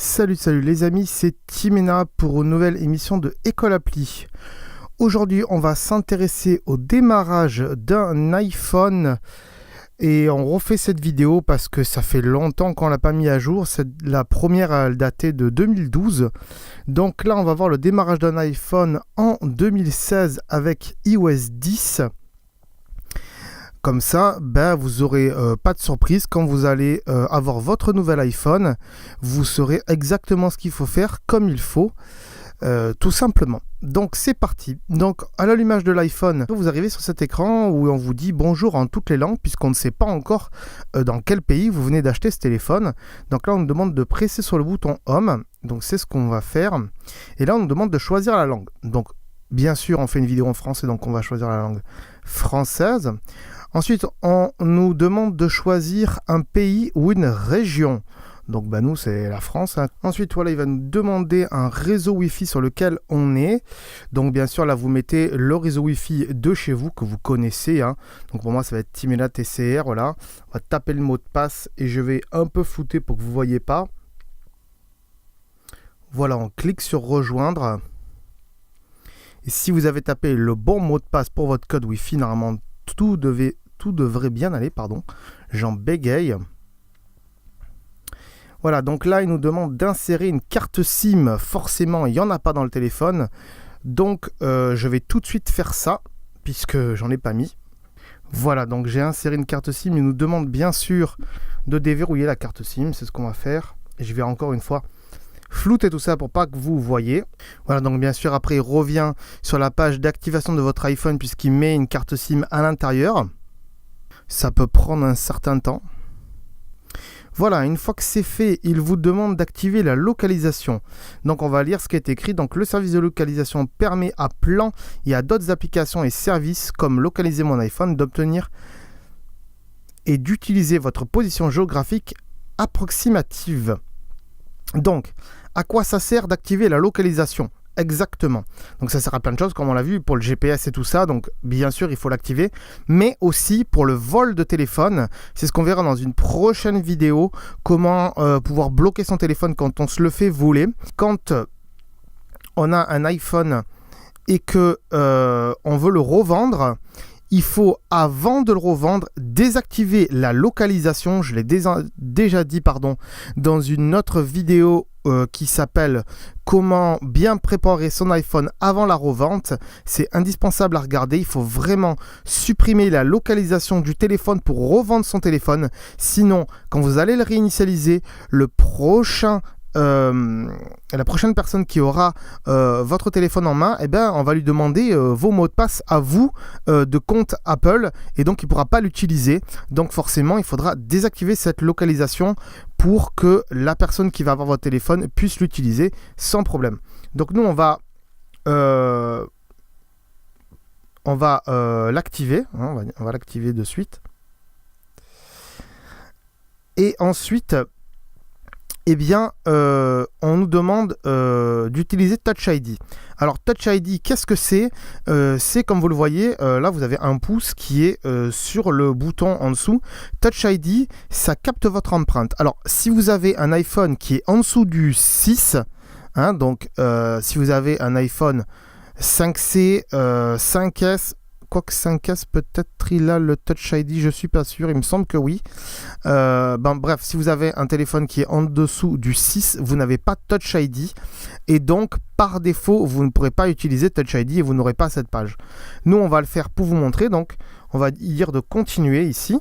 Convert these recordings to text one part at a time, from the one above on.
Salut les amis, c'est Timena pour une nouvelle émission de École Appli. Aujourd'hui, on va s'intéresser au démarrage d'un iPhone et on refait cette vidéo parce que ça fait longtemps qu'on l'a pas mis à jour. La première, elle datait de 2012. Donc là, on va voir le démarrage d'un iPhone en 2016 avec iOS 10. Comme ça, vous n'aurez pas de surprise quand vous allez avoir votre nouvel iPhone. Vous saurez exactement ce qu'il faut faire comme il faut, tout simplement. Donc c'est parti. Donc à l'allumage de l'iPhone, vous arrivez sur cet écran où on vous dit bonjour en toutes les langues puisqu'on ne sait pas encore dans quel pays vous venez d'acheter ce téléphone. Donc là on nous demande de presser sur le bouton Home. Donc c'est ce qu'on va faire. Et là on nous demande de choisir la langue. Donc bien sûr on fait une vidéo en français, donc on va choisir la langue française. Ensuite, on nous demande de choisir un pays ou une région. Donc nous, c'est la France. Ensuite, voilà, il va nous demander un réseau Wi-Fi sur lequel on est. Donc bien sûr, là, vous mettez le réseau Wi-Fi de chez vous, que vous connaissez. Donc pour moi, ça va être Timena TCR. Voilà. On va taper le mot de passe et je vais un peu flouter pour que vous ne voyez pas. Voilà, on clique sur rejoindre. Et si vous avez tapé le bon mot de passe pour votre code Wi-Fi, normalement, tout devrait bien aller, j'en bégaye. Voilà, donc là, il nous demande d'insérer une carte SIM. Forcément, il n'y en a pas dans le téléphone. Donc, je vais tout de suite faire ça, puisque j'en ai pas mis. Voilà, donc j'ai inséré une carte SIM. Il nous demande bien sûr de déverrouiller la carte SIM. C'est ce qu'on va faire. Et je vais encore une fois flouter tout ça pour pas que vous voyez. Voilà, donc bien sûr, après, il revient sur la page d'activation de votre iPhone, puisqu'il met une carte SIM à l'intérieur. Ça peut prendre un certain temps. Voilà, une fois que c'est fait, il vous demande d'activer la localisation. Donc on va lire ce qui est écrit. Donc le service de localisation permet à Plan et à d'autres applications et services comme Localiser mon iPhone d'obtenir et d'utiliser votre position géographique approximative. Donc, à quoi ça sert d'activer la localisation ? Exactement. Donc ça sert à plein de choses, comme on l'a vu, pour le GPS et tout ça. Donc bien sûr, il faut l'activer. Mais aussi pour le vol de téléphone. C'est ce qu'on verra dans une prochaine vidéo. Comment pouvoir bloquer son téléphone quand on se le fait voler. Quand on a un iPhone et que on veut le revendre, il faut, avant de le revendre, désactiver la localisation. Je l'ai déjà dit dans une autre vidéo qui s'appelle « Comment bien préparer son iPhone avant la revente ». C'est indispensable à regarder. Il faut vraiment supprimer la localisation du téléphone pour revendre son téléphone. Sinon, quand vous allez le réinitialiser, la prochaine personne qui aura votre téléphone en main, on va lui demander vos mots de passe à vous de compte Apple et donc il ne pourra pas l'utiliser. Donc forcément, il faudra désactiver cette localisation pour que la personne qui va avoir votre téléphone puisse l'utiliser sans problème. Donc nous, on va l'activer. On va l'activer de suite. Et ensuite, on nous demande d'utiliser Touch ID. Alors Touch ID, qu'est-ce que c'est ? C'est comme vous le voyez, là vous avez un pouce qui est sur le bouton en dessous. Touch ID, ça capte votre empreinte. Alors si vous avez un iPhone qui est en dessous du 6, si vous avez un iPhone 5C, 5S, quoique 5S, peut-être il a le Touch ID, je suis pas sûr, il me semble que oui. Bref, si vous avez un téléphone qui est en dessous du 6, vous n'avez pas Touch ID. Et donc, par défaut, vous ne pourrez pas utiliser Touch ID et vous n'aurez pas cette page. Nous, on va le faire pour vous montrer. Donc, on va dire de continuer ici.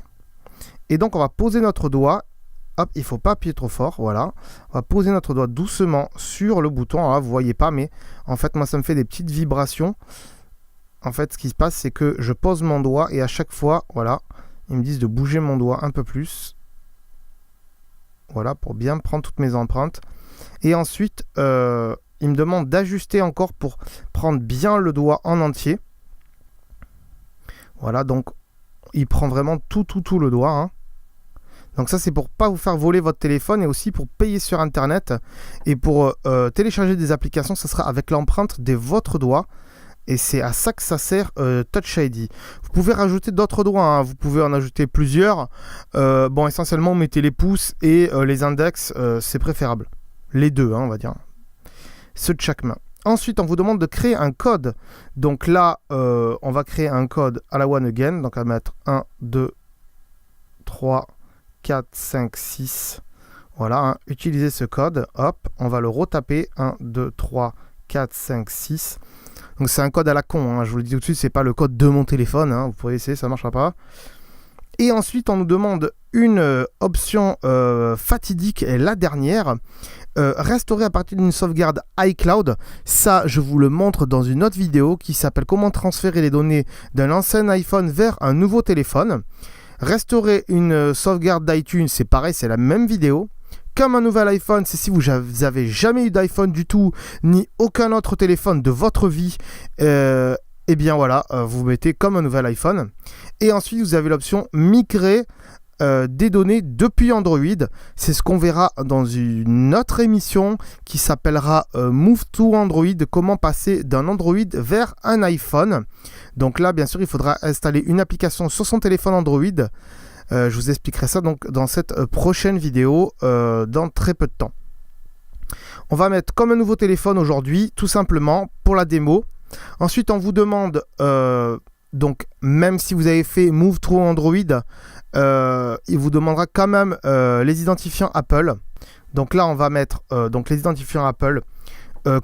Et donc, on va poser notre doigt. Hop, il ne faut pas appuyer trop fort, voilà. On va poser notre doigt doucement sur le bouton. Alors là, vous ne voyez pas, mais en fait, moi, ça me fait des petites vibrations. En fait, ce qui se passe, c'est que je pose mon doigt et à chaque fois, voilà, ils me disent de bouger mon doigt un peu plus. Voilà, pour bien prendre toutes mes empreintes. Et ensuite, ils me demandent d'ajuster encore pour prendre bien le doigt en entier. Voilà, donc, il prend vraiment tout le doigt. Donc ça, c'est pour pas vous faire voler votre téléphone et aussi pour payer sur Internet. Et pour télécharger des applications, ça sera avec l'empreinte de votre doigt. Et c'est à ça que ça sert Touch ID. Vous pouvez rajouter d'autres doigts, vous pouvez en ajouter plusieurs. Essentiellement, mettez les pouces et les index, c'est préférable. les deux, hein, on va dire, ceux de chaque main. Ensuite, on vous demande de créer un code. Donc là, on va créer un code à la one again. Donc on va mettre 1, 2, 3, 4, 5, 6. Voilà, hein. Utilisez ce code. Hop, on va le retaper. 1, 2, 3, 4, 5, 6. Donc c'est un code à la con, hein. Je vous le dis tout de suite, c'est pas le code de mon téléphone. Hein. Vous pouvez essayer, ça ne marchera pas. Et ensuite, on nous demande une option fatidique, et la dernière. Restaurer à partir d'une sauvegarde iCloud. Ça, je vous le montre dans une autre vidéo qui s'appelle comment transférer les données d'un ancien iPhone vers un nouveau téléphone. Restaurer une sauvegarde d'iTunes, c'est pareil, c'est la même vidéo. Comme un nouvel iPhone, c'est si vous n'avez jamais eu d'iPhone du tout, ni aucun autre téléphone de votre vie, et bien voilà, vous mettez comme un nouvel iPhone. Et ensuite, vous avez l'option migrer des données depuis Android. C'est ce qu'on verra dans une autre émission qui s'appellera Move to Android, comment passer d'un Android vers un iPhone. Donc là, bien sûr, il faudra installer une application sur son téléphone Android. Je vous expliquerai ça donc dans cette prochaine vidéo dans très peu de temps. On va mettre comme un nouveau téléphone aujourd'hui, tout simplement pour la démo. Ensuite, on vous demande, donc même si vous avez fait Move to Android, il vous demandera quand même les identifiants Apple. Donc là, on va mettre donc les identifiants Apple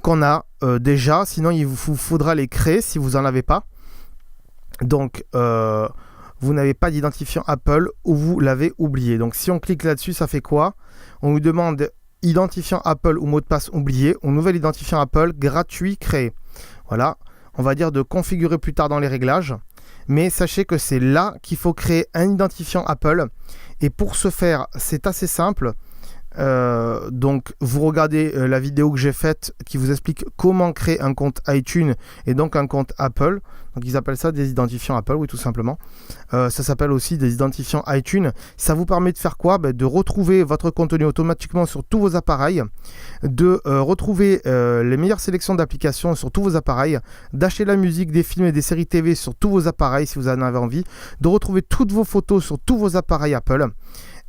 qu'on a déjà. Sinon, il vous faudra les créer si vous n'en avez pas. Donc, vous n'avez pas d'identifiant Apple ou vous l'avez oublié. Donc, si on clique là-dessus, ça fait quoi? On vous demande identifiant Apple ou mot de passe oublié ou nouvel identifiant Apple gratuit créé. Voilà, on va dire de configurer plus tard dans les réglages. Mais sachez que c'est là qu'il faut créer un identifiant Apple. Et pour ce faire, c'est assez simple. Donc, vous regardez la vidéo que j'ai faite qui vous explique comment créer un compte iTunes et donc un compte Apple. Donc, ils appellent ça des identifiants Apple, oui, tout simplement. Ça s'appelle aussi des identifiants iTunes. Ça vous permet de faire quoi? De retrouver votre contenu automatiquement sur tous vos appareils, de retrouver les meilleures sélections d'applications sur tous vos appareils, d'acheter la musique, des films et des séries TV sur tous vos appareils si vous en avez envie, de retrouver toutes vos photos sur tous vos appareils Apple.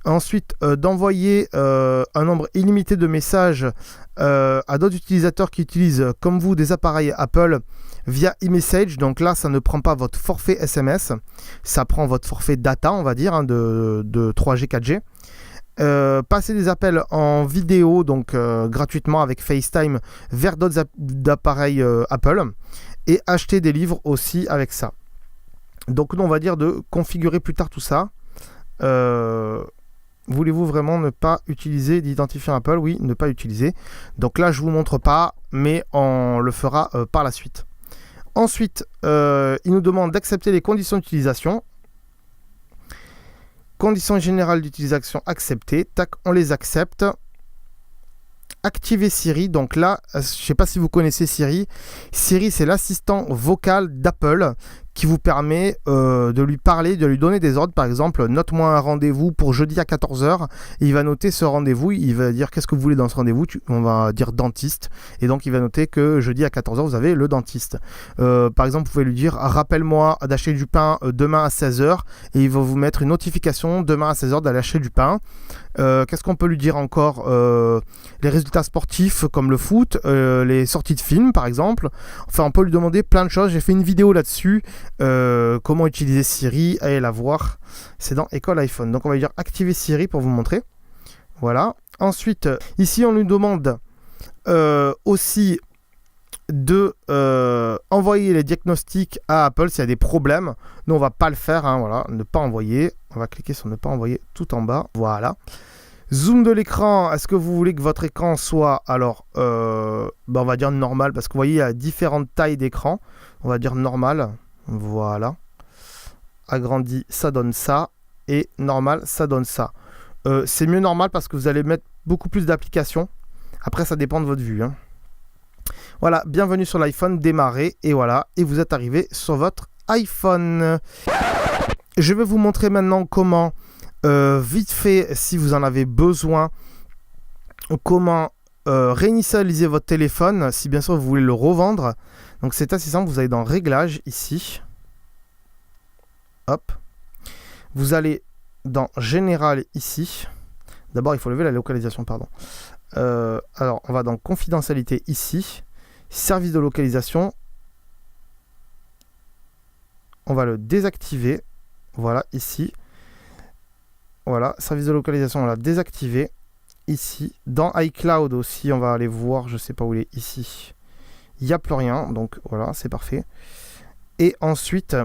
Ensuite, d'envoyer un nombre illimité de messages à d'autres utilisateurs qui utilisent, comme vous, des appareils Apple via eMessage. Donc là, ça ne prend pas votre forfait SMS, ça prend votre forfait data, on va dire, hein, de 3G, 4G. Passer des appels en vidéo, donc gratuitement avec FaceTime, vers d'autres appareils Apple. Et acheter des livres aussi avec ça. Donc nous, on va dire de configurer plus tard tout ça. Voulez-vous vraiment ne pas utiliser d'identifiant Apple? Oui, ne pas utiliser. Donc là, je ne vous montre pas, mais on le fera par la suite. Ensuite, il nous demande d'accepter les conditions d'utilisation. Conditions générales d'utilisation acceptées. Tac, on les accepte. Activer Siri. Donc là, je ne sais pas si vous connaissez Siri. Siri, c'est l'assistant vocal d'Apple qui vous permet de lui parler, de lui donner des ordres. Par exemple, note-moi un rendez-vous pour jeudi à 14h. Il va noter ce rendez-vous. Il va dire qu'est-ce que vous voulez dans ce rendez-vous. On va dire dentiste. Et donc, il va noter que jeudi à 14h, vous avez le dentiste. Par exemple, vous pouvez lui dire rappelle-moi d'acheter du pain demain à 16h. Et il va vous mettre une notification demain à 16h d'aller acheter du pain. Qu'est-ce qu'on peut lui dire encore? Les résultats sportifs comme le foot, les sorties de films par exemple. Enfin, on peut lui demander plein de choses. J'ai fait une vidéo là-dessus. Comment utiliser Siri, allez la voir. C'est dans École iPhone. Donc on va dire activer Siri pour vous montrer. Voilà. Ensuite, ici on lui demande aussi de envoyer les diagnostics à Apple s'il y a des problèmes. Nous on va pas le faire, hein, voilà, ne pas envoyer. On va cliquer sur ne pas envoyer tout en bas. Voilà. Zoom de l'écran, est-ce que vous voulez que votre écran soit, alors, on va dire normal, parce que vous voyez, il y a différentes tailles d'écran. On va dire normal, voilà. Agrandi, ça donne ça. Et normal, ça donne ça. C'est mieux normal parce que vous allez mettre beaucoup plus d'applications. Après, ça dépend de votre vue, hein. Voilà, bienvenue sur l'iPhone, démarrer, et voilà, et vous êtes arrivé sur votre iPhone. Je vais vous montrer maintenant comment, vite fait, si vous en avez besoin, comment réinitialiser votre téléphone, si bien sûr vous voulez le revendre. Donc c'est assez simple, vous allez dans Réglages, ici. Hop. Vous allez dans Général, ici. D'abord, il faut lever la localisation, pardon. Alors, on va dans confidentialité ici. Service de localisation. On va le désactiver. Voilà, ici. Voilà, service de localisation, on l'a désactivé. Ici. Dans iCloud aussi, on va aller voir, je ne sais pas où il est, ici. Il n'y a plus rien, donc voilà, c'est parfait. Et ensuite,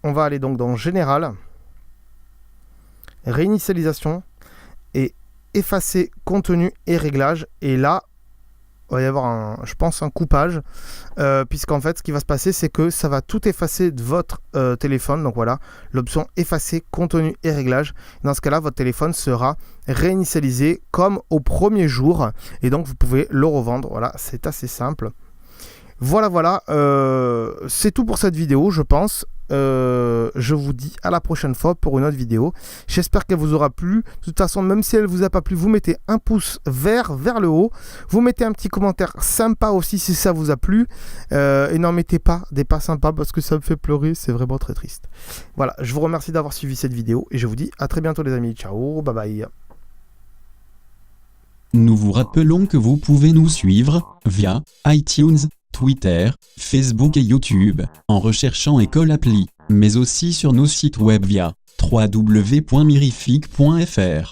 on va aller donc dans Général, Réinitialisation et Effacer contenu et réglages. Et là, il va y avoir je pense un coupage, puisqu'en fait, ce qui va se passer, c'est que ça va tout effacer de votre téléphone. Donc voilà, l'option Effacer contenu et réglages. Dans ce cas-là, votre téléphone sera réinitialisé comme au premier jour. Et donc, vous pouvez le revendre. Voilà, c'est assez simple. Voilà, c'est tout pour cette vidéo, je pense. Je vous dis à la prochaine fois pour une autre vidéo. J'espère qu'elle vous aura plu. De toute façon, même si elle ne vous a pas plu, vous mettez un pouce vert vers le haut. Vous mettez un petit commentaire sympa aussi si ça vous a plu. Et n'en mettez pas des pas sympas parce que ça me fait pleurer. C'est vraiment très triste. Voilà, je vous remercie d'avoir suivi cette vidéo et je vous dis à très bientôt les amis. Ciao, bye bye. Nous vous rappelons que vous pouvez nous suivre via iTunes, Twitter, Facebook et YouTube, en recherchant École Appli, mais aussi sur nos sites web via www.mirific.fr.